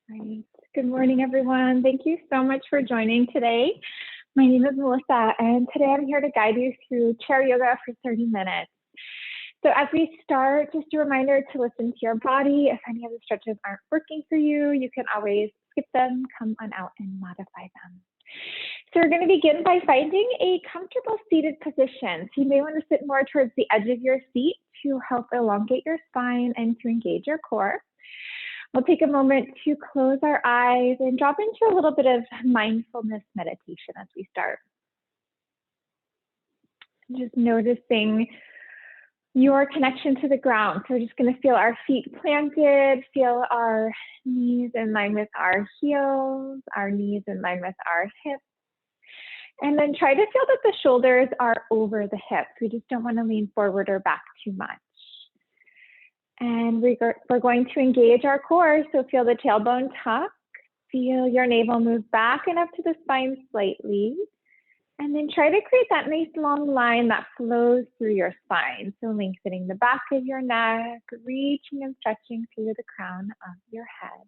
Right. Good morning, everyone. Thank you so much for joining today. My name is Melissa, and today I'm here to guide you through chair yoga for 30 minutes. So as we start, just a reminder to listen to your body. If any of the stretches aren't working for you, you can always skip them, come on out and modify them. So we're going to begin by finding a comfortable seated position. So you may want to sit more towards the edge of your seat to help elongate your spine and to engage your core. We'll take a moment to close our eyes and drop into a little bit of mindfulness meditation as we start. Just noticing your connection to the ground. So we're just going to feel our feet planted, feel our knees in line with our heels, our knees in line with our hips. And then try to feel that the shoulders are over the hips. We just don't want to lean forward or back too much. And we're going to engage our core, so feel the tailbone tuck, feel your navel move back and up to the spine slightly, and then try to create that nice long line that flows through your spine. So lengthening the back of your neck, reaching and stretching through the crown of your head.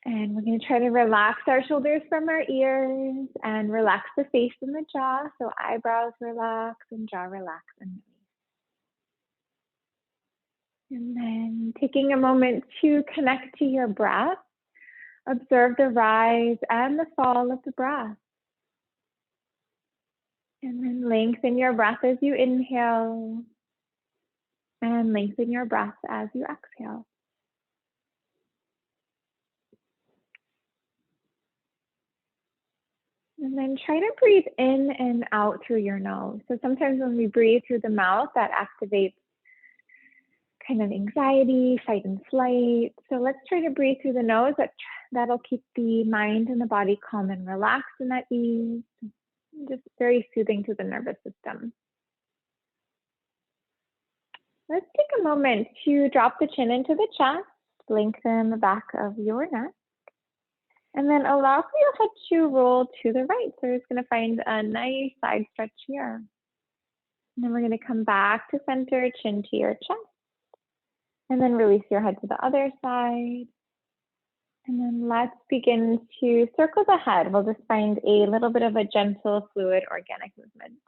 And we're going to try to relax our shoulders from our ears and relax the face and the jaw, so eyebrows relax and jaw relax and release. And then taking a moment to connect to your breath, observe the rise and the fall of the breath. And then lengthen your breath as you inhale and lengthen your breath as you exhale. And then try to breathe in and out through your nose. So sometimes when we breathe through the mouth, that activates kind of anxiety, fight and flight. So let's try to breathe through the nose. That'll keep the mind and the body calm and relaxed and at ease. Just very soothing to the nervous system. Let's take a moment to drop the chin into the chest, lengthen the back of your neck, and then allow for your head to roll to the right. So we're just going to find a nice side stretch here. And then we're going to come back to center, chin to your chest. And then release your head to the other side. And then let's begin to circle the head. We'll just find a little bit of a gentle, fluid, organic movement.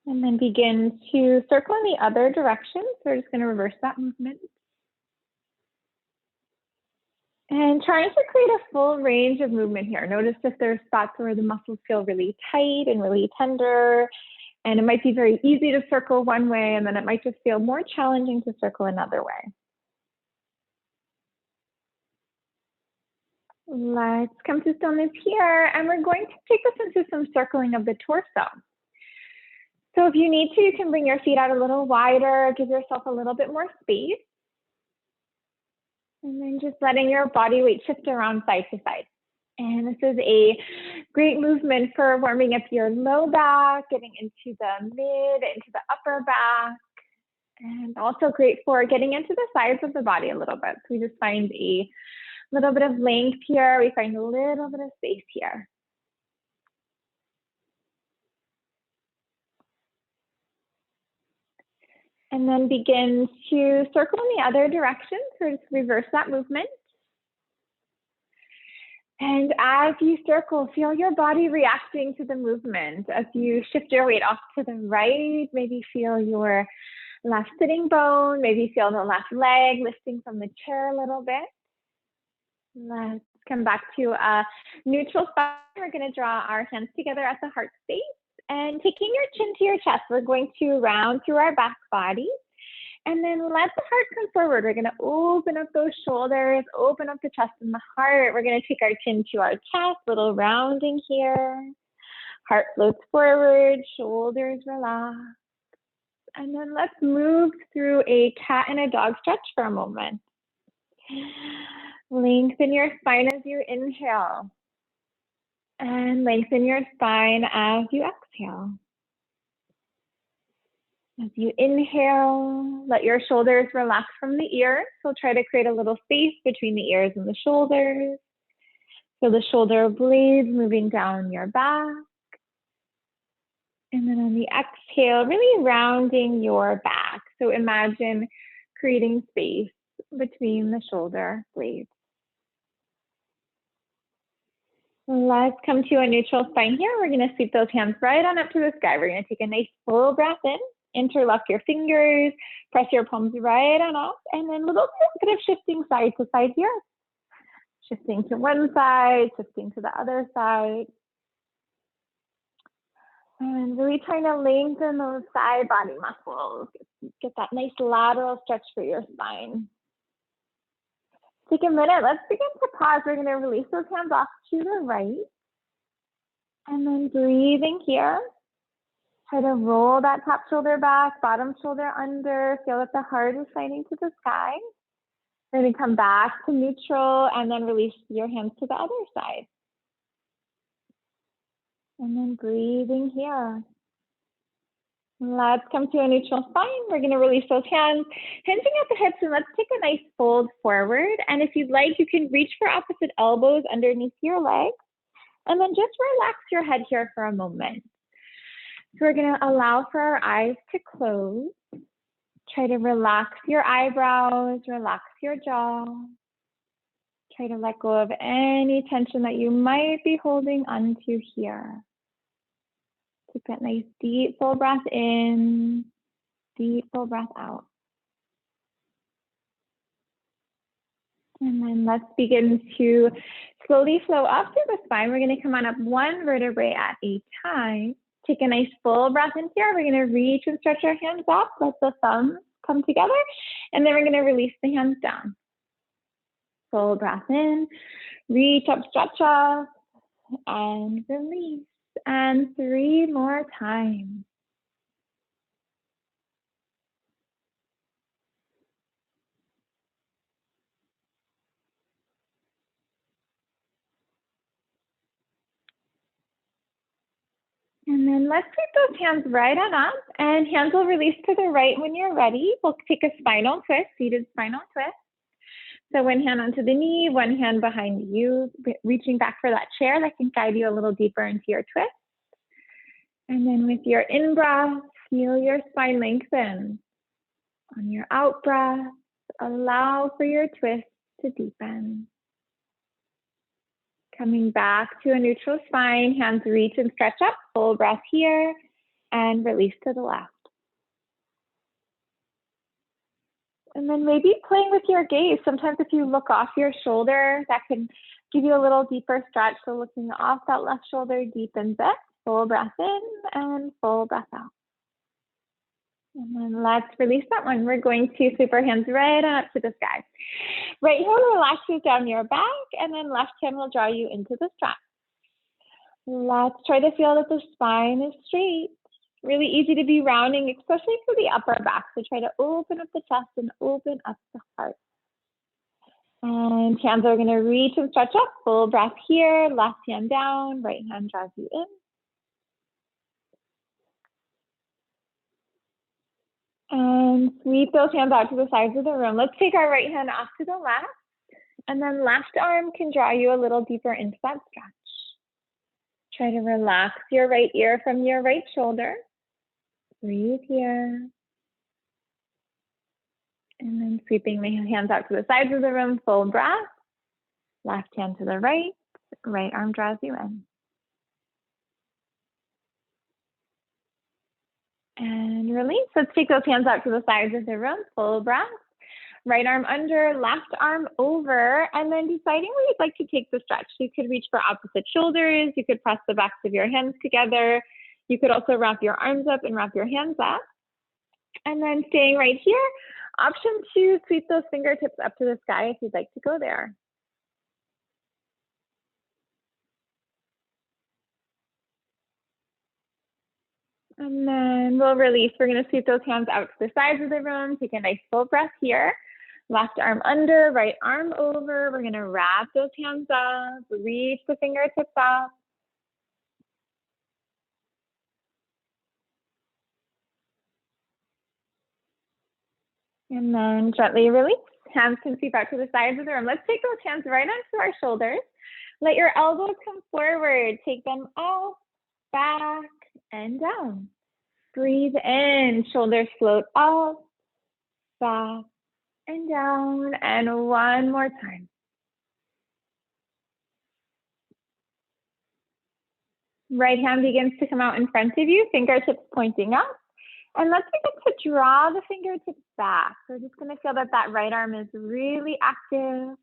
And then begin to circle in the other direction. So we're just going to reverse that movement. And trying to create a full range of movement here. Notice if there's spots where the muscles feel really tight and really tender, and it might be very easy to circle one way, and then it might just feel more challenging to circle another way. Let's come to stillness here, and we're going to take us into some circling of the torso. So if you need to, you can bring your feet out a little wider, give yourself a little bit more space. And then just letting your body weight shift around side to side. And this is a great movement for warming up your low back, getting into the mid, into the upper back, and also great for getting into the sides of the body a little bit. So we just find a little bit of length here. We find a little bit of space here. And then begin to circle in the other direction. So just reverse that movement. And as you circle, feel your body reacting to the movement. As you shift your weight off to the right, maybe feel your left sitting bone, maybe feel the left leg lifting from the chair a little bit. Let's come back to a neutral spot. We're going to draw our hands together at the heart space. And taking your chin to your chest, we're going to round through our back body. And then let the heart come forward. We're going to open up those shoulders, open up the chest and the heart. We're going to take our chin to our chest, little rounding here. Heart floats forward, shoulders relax. And then let's move through a cat and a dog stretch for a moment. Lengthen your spine as you inhale. And lengthen your spine as you exhale. As you inhale, let your shoulders relax from the ears. So try to create a little space between the ears and the shoulders. Feel the shoulder blades moving down your back. And then on the exhale, really rounding your back. So imagine creating space between the shoulder blades. Let's come to a neutral spine here. We're going to sweep those hands right on up to the sky. We're going to take a nice full breath in, interlock your fingers, press your palms right on up, and then a little bit of shifting side to side here. Shifting to one side, shifting to the other side. And really trying to lengthen those side body muscles. Get that nice lateral stretch for your spine. Take a minute. Let's begin to pause. We're going to release those hands off to the right. And then breathing here. Try to roll that top shoulder back, bottom shoulder under. Feel that the heart is shining to the sky. Then come back to neutral and then release your hands to the other side. And then breathing here. Let's come to a neutral spine. We're going to release those hands, hinging at the hips, and let's take a nice fold forward. And if you'd like, you can reach for opposite elbows underneath your legs. And then just relax your head here for a moment. So we're going to allow for our eyes to close. Try to relax your eyebrows, relax your jaw. Try to let go of any tension that you might be holding onto here. Take that nice deep full breath in, deep full breath out. And then let's begin to slowly flow up through the spine. We're going to come on up one vertebrae at a time. Take a nice full breath in here. We're going to reach and stretch our hands up. Let the thumbs come together. And then we're going to release the hands down. Full breath in, reach up, stretch up, and release. And 3 more times. And then let's sweep those hands right on up, and hands will release to the right when you're ready. We'll take a spinal twist, seated spinal twist. So one hand onto the knee, one hand behind you, reaching back for that chair that can guide you a little deeper into your twist. And then with your in-breath, feel your spine lengthen. On your out-breath, allow for your twist to deepen. Coming back to a neutral spine, hands reach and stretch up, full breath here, and release to the left. And then maybe playing with your gaze. Sometimes if you look off your shoulder, that can give you a little deeper stretch. So looking off that left shoulder deepens it. Full breath in and full breath out. And then let's release that one. We're going to sweep our hands right on up to the sky. Right hand relaxes down your back, and then left hand will draw you into the stretch. Let's try to feel that the spine is straight. Really easy to be rounding, especially for the upper back. So try to open up the chest and open up the heart. And hands are going to reach and stretch up. Full breath here. Left hand down. Right hand draws you in. And sweep those hands out to the sides of the room. Let's take our right hand off to the left. And then left arm can draw you a little deeper into that stretch. Try to relax your right ear from your right shoulder. Breathe here. And then sweeping the hands out to the sides of the room, full breath. Left hand to the right. Right arm draws you in. And release. Let's take those hands out to the sides of the room, full breath. Right arm under, left arm over, and then deciding where you'd like to take the stretch. You could reach for opposite shoulders. You could press the backs of your hands together. You could also wrap your arms up and wrap your hands up. And then staying right here, option 2, sweep those fingertips up to the sky if you'd like to go there. And then we'll release. We're going to sweep those hands out to the sides of the room. Take a nice full breath here. Left arm under, right arm over. We're going to wrap those hands up, reach the fingertips up. And then gently release. Hands can sweep out to the sides of the room. Let's take those hands right onto our shoulders. Let your elbows come forward. Take them up, back, and down. Breathe in. Shoulders float up, back, and down. And one more time. Right hand begins to come out in front of you, fingertips pointing up. And let's begin to draw the fingertips back. We're just going to feel that that right arm is really active.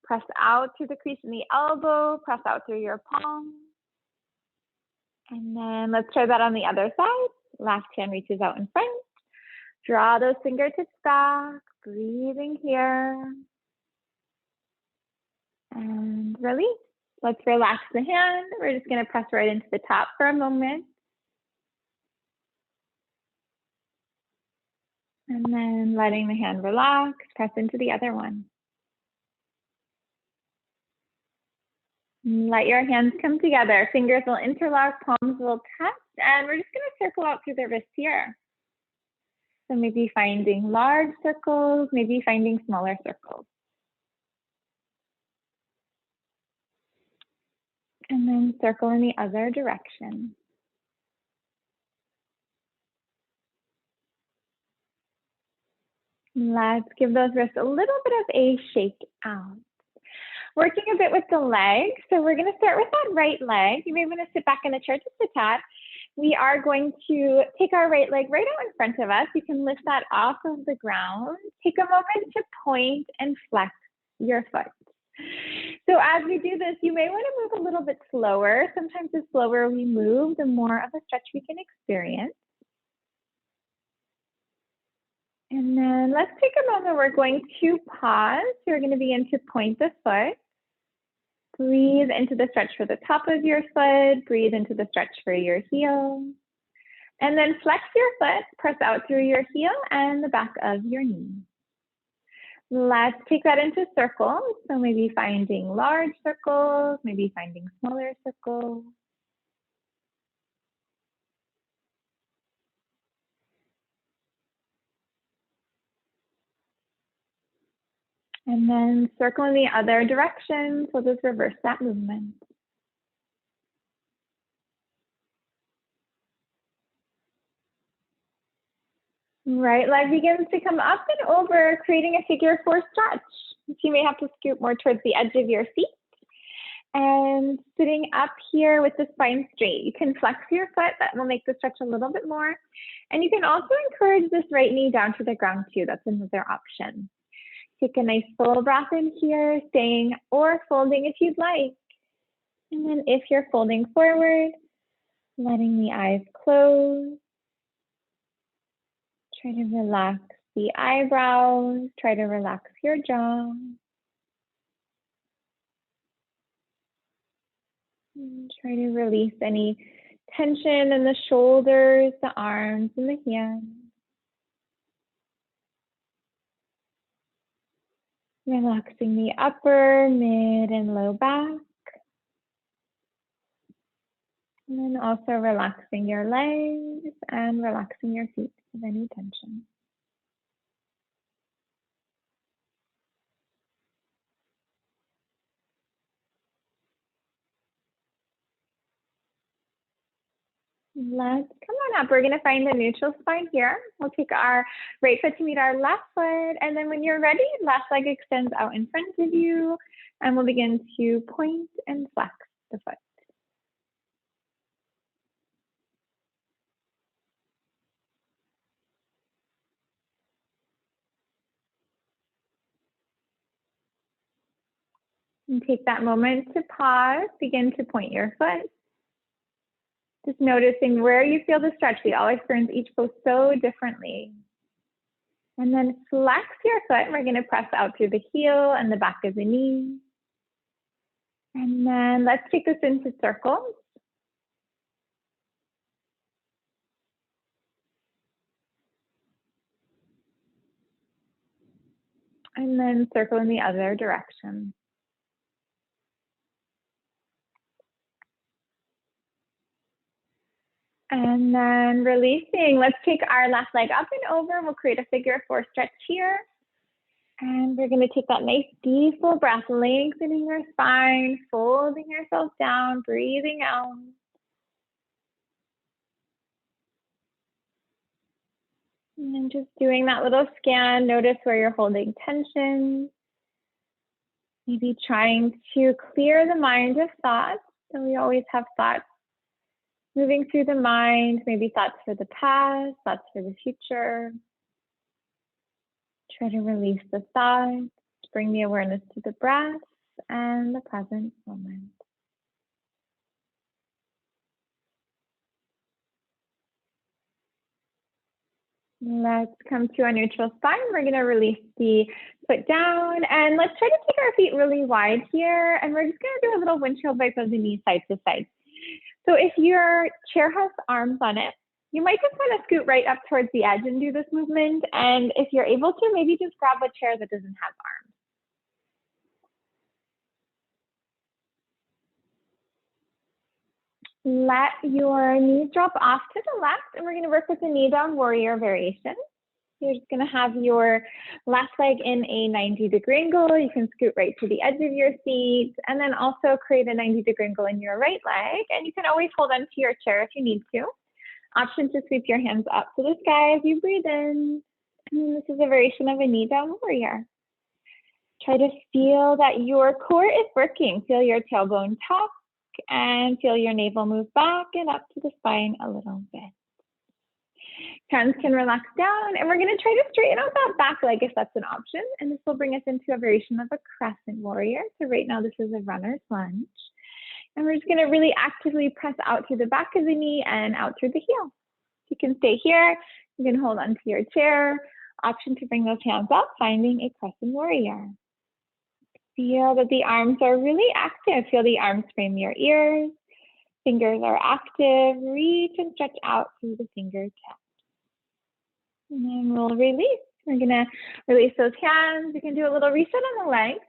Press out through the crease in the elbow, press out through your palm. And then let's try that on the other side. Left hand reaches out in front. Draw those fingertips back, breathing here. And release. Let's relax the hand. We're just going to press right into the top for a moment. And then letting the hand relax, press into the other one. Let your hands come together. Fingers will interlock, palms will touch, and we're just going to circle out through the wrists here. So maybe finding large circles, maybe finding smaller circles. And then circle in the other direction. Let's give those wrists a little bit of a shake out. Working a bit with the legs. So we're going to start with that right leg. You may want to sit back in the chair just a tad. We are going to take our right leg right out in front of us. You can lift that off of the ground. Take a moment to point and flex your foot. So as we do this, you may want to move a little bit slower. Sometimes the slower we move, the more of a stretch we can experience. And then let's take a moment. We're going to pause. You're going to begin to point the foot. Breathe into the stretch for the top of your foot. Breathe into the stretch for your heel. And then flex your foot. Press out through your heel and the back of your knee. Let's take that into circles. So maybe finding large circles, maybe finding smaller circles. And then circle in the other direction. So just reverse that movement. Right leg begins to come up and over, creating a figure four stretch. So you may have to scoot more towards the edge of your feet. And sitting up here with the spine straight, you can flex your foot. That will make the stretch a little bit more. And you can also encourage this right knee down to the ground too. That's another option. Take a nice full breath in here, staying or folding if you'd like. And then if you're folding forward, letting the eyes close. Try to relax the eyebrows. Try to relax your jaw. And try to release any tension in the shoulders, the arms, and the hands. Relaxing the upper, mid, and low back. And then also relaxing your legs and relaxing your feet of any tension. Let's come on up. We're going to find a neutral spine here. We'll take our right foot to meet our left foot. And then when you're ready, left leg extends out in front of you. And we'll begin to point and flex the foot. And take that moment to pause. Begin to point your foot. Just noticing where you feel the stretch. We all experience each pose so differently. And then flex your foot. We're going to press out through the heel and the back of the knee. And then let's take this into circles. And then circle in the other direction. And then releasing. Let's take our left leg up and over. We'll create a figure four stretch here. And we're going to take that nice deep full breath, lengthening your spine, folding yourself down, breathing out. And then just doing that little scan, notice where you're holding tension. Maybe trying to clear the mind of thoughts. So we always have thoughts moving through the mind, maybe thoughts for the past, thoughts for the future. Try to release the thoughts, bring the awareness to the breath and the present moment. Let's come to a neutral spine. We're going to release the foot down and let's try to take our feet really wide here. And we're just going to do a little windshield wipe of the knees side to side. So if your chair has arms on it, you might just want to scoot right up towards the edge and do this movement. And if you're able to, maybe just grab a chair that doesn't have arms. Let your knees drop off to the left, and we're going to work with the knee down warrior variation. You're just going to have your left leg in a 90-degree angle. You can scoot right to the edge of your seat, and then also create a 90-degree angle in your right leg. And you can always hold onto your chair if you need to. Option to sweep your hands up to the sky as you breathe in. And this is a variation of a knee down warrior. Try to feel that your core is working. Feel your tailbone tuck and feel your navel move back and up to the spine a little bit. Hands can relax down, and we're going to try to straighten out that back leg if that's an option. And this will bring us into a variation of a crescent warrior. So right now this is a runner's lunge. And we're just going to really actively press out through the back of the knee and out through the heel. You can stay here. You can hold onto your chair. Option to bring those hands up, finding a crescent warrior. Feel that the arms are really active. Feel the arms frame your ears. Fingers are active. Reach and stretch out through the fingertips. And then we'll release. We're going to release those hands. You can do a little reset on the legs.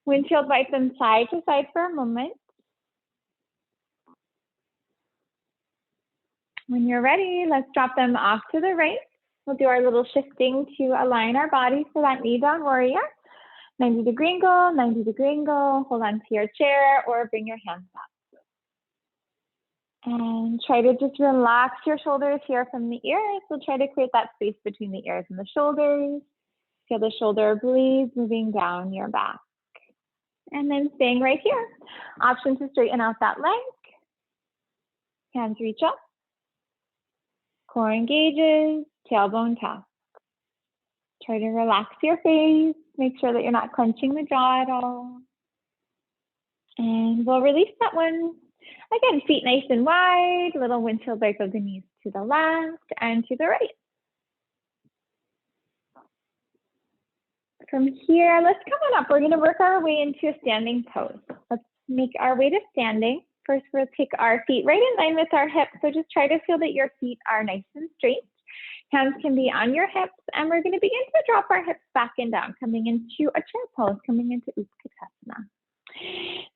Windshield wipe them side to side for a moment. When you're ready, let's drop them off to the right. We'll do our little shifting to align our body for that knee down warrior. 90-degree angle, 90-degree angle. Hold on to your chair or bring your hands up. And try to just relax your shoulders here from the ears. We'll try to create that space between the ears and the shoulders. Feel the shoulder blades moving down your back. And then staying right here. Option to straighten out that leg. Hands reach up. Core engages, tailbone tuck. Try to relax your face. Make sure that you're not clenching the jaw at all. And we'll release that one. Again, feet nice and wide, little windshield wipe of the knees to the left and to the right. From here, let's come on up. We're going to work our way into a standing pose. Let's make our way to standing. First, we'll take our feet right in line with our hips. So just try to feel that your feet are nice and straight. Hands can be on your hips, and we're going to begin to drop our hips back and down, coming into a chair pose, coming into Utkatasana.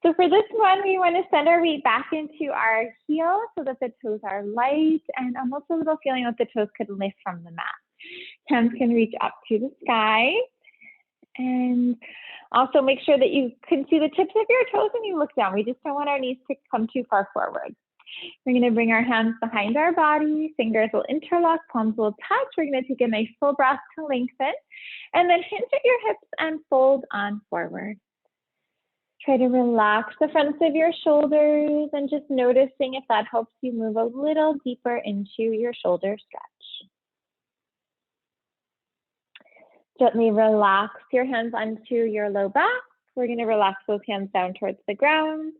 So for this one, we want to send our weight back into our heel so that the toes are light and almost a little feeling that the toes could lift from the mat. Hands can reach up to the sky. And also make sure that you can see the tips of your toes when you look down. We just don't want our knees to come too far forward. We're going to bring our hands behind our body. Fingers will interlock, palms will touch. We're going to take a nice full breath to lengthen. And then hinge at your hips and fold on forward. Try to relax the fronts of your shoulders and just noticing if that helps you move a little deeper into your shoulder stretch. Gently relax your hands onto your low back. We're going to relax those hands down towards the ground.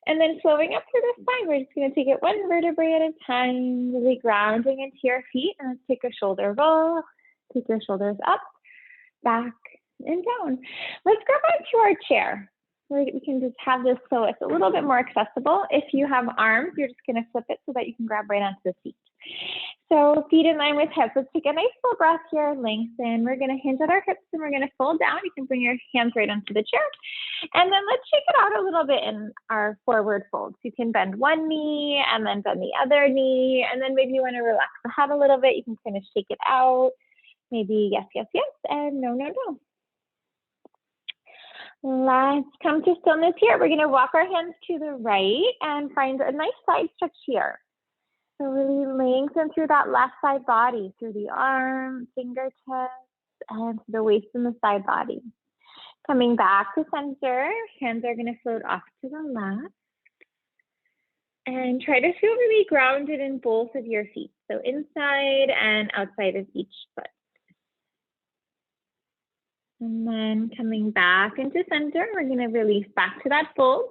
And then flowing up through the spine, we're just going to take it one vertebrae at a time, really grounding into your feet. And let's take a shoulder roll. Take your shoulders up, back, and down. Let's grab onto our chair. We can just have this so it's a little bit more accessible. If you have arms, you're just going to flip it so that you can grab right onto the seat. So feet in line with hips. Let's take a nice full breath here, lengthen. We're going to hinge at our hips and we're going to fold down. You can bring your hands right onto the chair. And then let's shake it out a little bit in our forward fold. So you can bend one knee and then bend the other knee. And then maybe you want to relax the head a little bit. You can kind of shake it out. Maybe yes, yes, yes, and no, no, no. Let's come to stillness here. We're going to walk our hands to the right and find a nice side stretch here. So really lengthen through that left side body, through the arms, fingertips, and to the waist and the side body. Coming back to center, hands are going to float off to the left. And try to feel really grounded in both of your feet. So inside and outside of each foot. And then coming back into center, we're going to release back to that fold.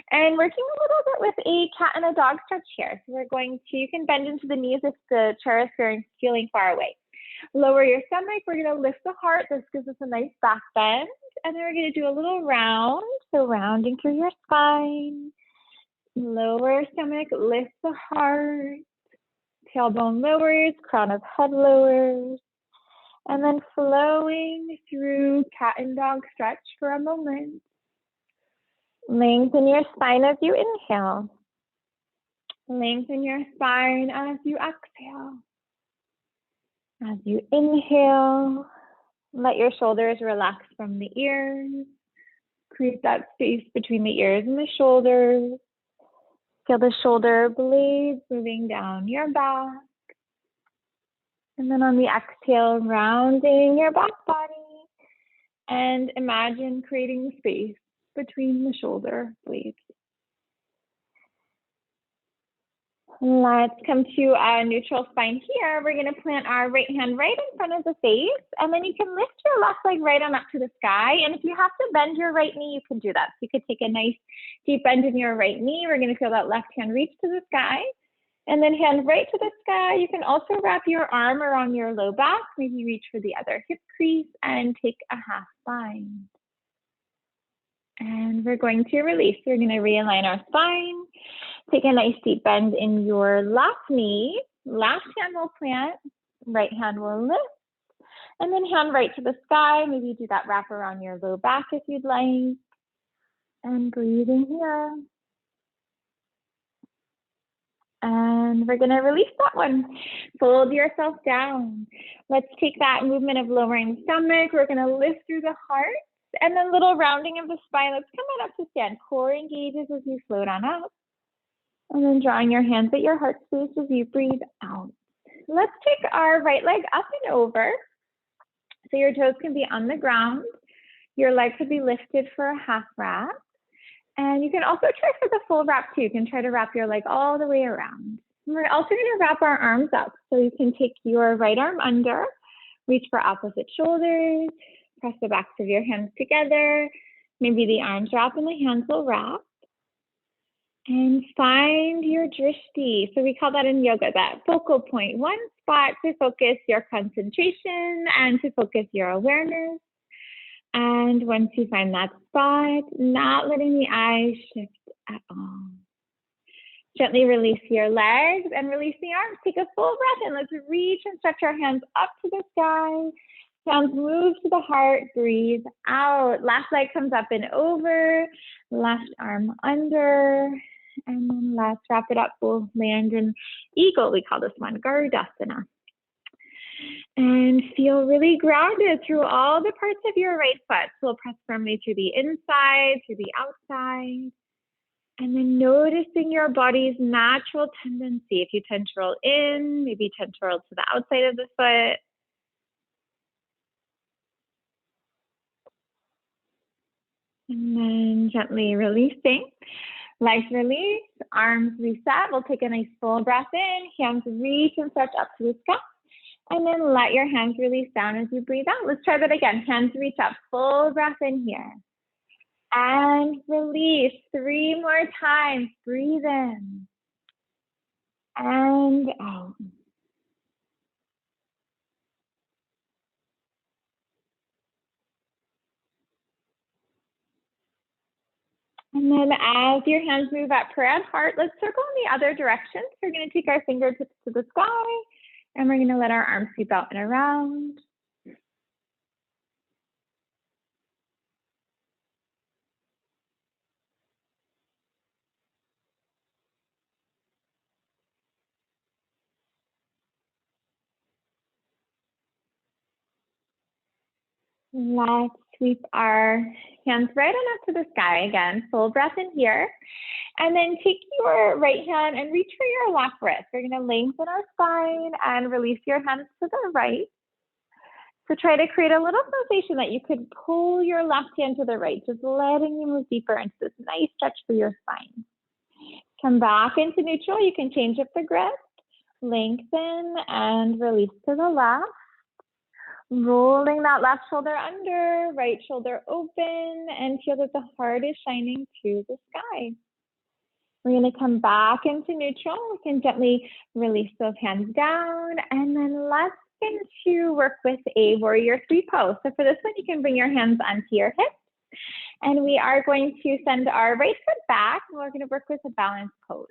And working a little bit with a cat and a dog stretch here. So we're going to, you can bend into the knees if the chair is feeling far away. Lower your stomach, we're going to lift the heart. This gives us a nice back bend. And then we're going to do a little round. So rounding through your spine. Lower stomach, lift the heart. Tailbone lowers, crown of head lowers. And then flowing through cat and dog stretch for a moment. Lengthen your spine as you inhale. Lengthen your spine as you exhale. As you inhale, let your shoulders relax from the ears. Create that space between the ears and the shoulders. Feel the shoulder blades moving down your back. And then on the exhale, rounding your back body. And imagine creating space between the shoulder blades. Let's come to a neutral spine here. We're going to plant our right hand right in front of the face. And then you can lift your left leg right on up to the sky. And if you have to bend your right knee, you can do that. So you could take a nice deep bend in your right knee. We're going to feel that left hand reach to the sky. And then hand right to the sky. You can also wrap your arm around your low back. Maybe reach for the other hip crease and take a half bind. And we're going to release. We're going to realign our spine. Take a nice deep bend in your left knee. Left hand will plant. Right hand will lift. And then hand right to the sky. Maybe do that wrap around your low back if you'd like. And breathing here. And we're going to release that one. Fold yourself down. Let's take that movement of lowering the stomach. We're going to lift through the heart. And then little rounding of the spine. Let's come on up to stand. Core engages as you float on up. And then drawing your hands at your heart space as you breathe out. Let's take our right leg up and over. So your toes can be on the ground. Your leg could be lifted for a half wrap. And you can also try for the full wrap too. You can try to wrap your leg all the way around. And we're also going to wrap our arms up. So you can take your right arm under, reach for opposite shoulders, press the backs of your hands together. Maybe the arms wrap and the hands will wrap. And find your drishti. So we call that in yoga, that focal point, one spot to focus your concentration and to focus your awareness. And once you find that spot, not letting the eyes shift at all. Gently release your legs and release the arms. Take a full breath in. Let's reach and stretch our hands up to the sky. Hands move to the heart. Breathe out. Left leg comes up and over. Left arm under. And then let's wrap it up. We'll land in eagle. We call this one Garudasana. And feel really grounded through all the parts of your right foot. So we'll press firmly through the inside, through the outside. And then noticing your body's natural tendency. If you tend to roll in, maybe tend to roll to the outside of the foot. And then gently releasing. Legs release, arms reset. We'll take a nice full breath in. Hands reach and stretch up to the sky. And then let your hands release down as you breathe out. Let's try that again. Hands reach up, full breath in here. And release 3 more times. Breathe in. And out. And then as your hands move at prayer and heart, let's circle in the other direction. So we're going to take our fingertips to the sky. And we're going to let our arms sweep out and around. Let's Sweep our hands right on up to the sky again. Full breath in here. And then take your right hand and reach for your left wrist. We're going to lengthen our spine and release your hands to the right. So try to create a little sensation that you could pull your left hand to the right, just letting you move deeper into this nice stretch for your spine. Come back into neutral. You can change up the grip, lengthen and release to the left. Rolling that left shoulder under, right shoulder open, and feel that the heart is shining to the sky. We're going to come back into neutral. We can gently release those hands down, and then let's begin to work with a warrior 3 pose. So for this one, you can bring your hands onto your hips, and we are going to send our right foot back, and we're going to work with a balanced pose.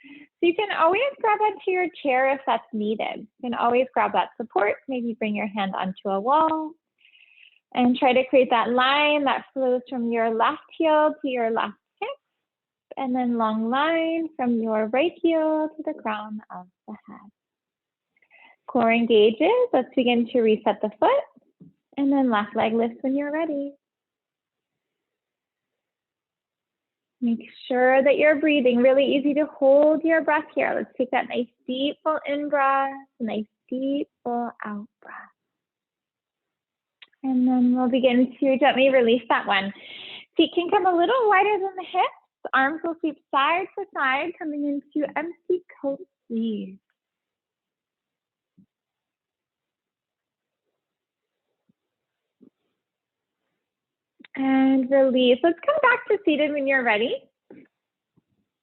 So you can always grab onto your chair if that's needed. You can always grab that support, maybe bring your hand onto a wall, and try to create that line that flows from your left heel to your left hip, and then long line from your right heel to the crown of the head. Core engages. Let's begin to reset the foot, and then left leg lifts when you're ready. Make sure that you're breathing. Really easy to hold your breath here. Let's take that nice deep full in breath, nice deep full out breath. And then we'll begin to gently release that one. Feet can come a little wider than the hips. Arms will sweep side to side, coming into empty co-sleeve. And release. Let's come back to seated when you're ready.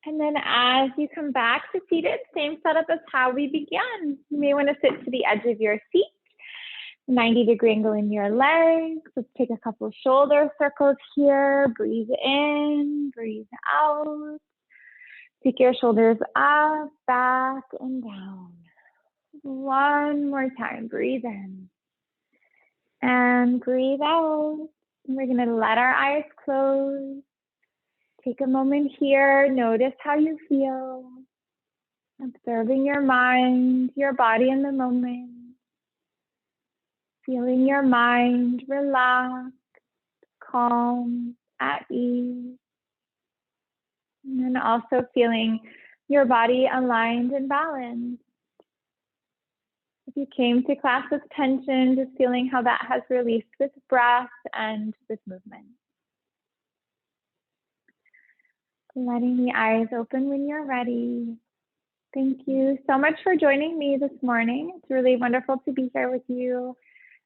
And then as you come back to seated, same setup as how we began. You may want to sit to the edge of your seat, 90-degree angle in your legs. Let's take a couple shoulder circles here. Breathe in, breathe out. Take your shoulders up, back, and down. One more time. Breathe in and breathe out. We're going to let our eyes close. Take a moment here. Notice how you feel. Observing your mind, your body in the moment. Feeling your mind relaxed, calm, at ease. And then also feeling your body aligned and balanced. If you came to class with tension, just feeling how that has released with breath and with movement. Letting the eyes open when you're ready. Thank you so much for joining me this morning. It's really wonderful to be here with you.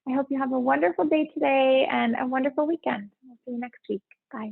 I hope you have a wonderful day today and a wonderful weekend. I'll see you next week. Bye.